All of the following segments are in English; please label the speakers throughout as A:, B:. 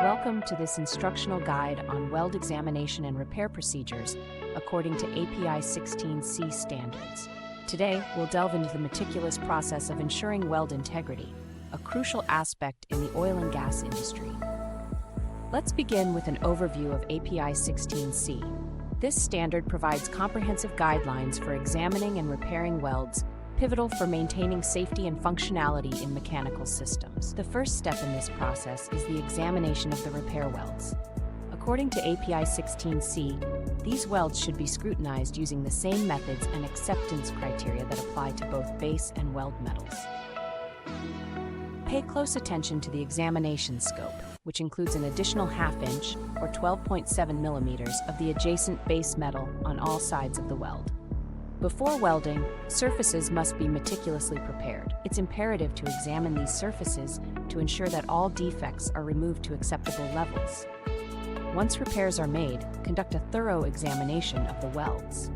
A: Welcome to this instructional guide on weld examination and repair procedures according to API 16C standards. Today, we'll delve into the meticulous process of ensuring weld integrity, a crucial aspect in the oil and gas industry. Let's begin with an overview of API 16C. This standard provides comprehensive guidelines for examining and repairing welds, pivotal for maintaining safety and functionality in mechanical systems. The first step in this process is the examination of the repair welds. According to API 16C, these welds should be scrutinized using the same methods and acceptance criteria that apply to both base and weld metals. Pay close attention to the examination scope, which includes an additional half-inch or 12.7 millimeters of the adjacent base metal on all sides of the weld. Before welding, surfaces must be meticulously prepared. It's imperative to examine these surfaces to ensure that all defects are removed to acceptable levels. Once repairs are made, conduct a thorough examination of the welds.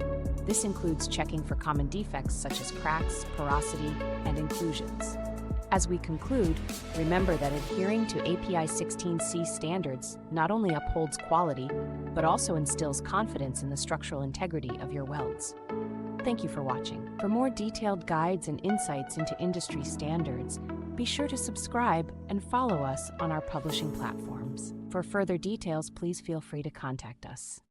A: This includes checking for common defects such as cracks, porosity, and inclusions. As we conclude, remember that adhering to API 16C standards not only upholds quality, but also instills confidence in the structural integrity of your welds. Thank you for watching. For more detailed guides and insights into industry standards, be sure to subscribe and follow us on our publishing platforms. For further details, please feel free to contact us.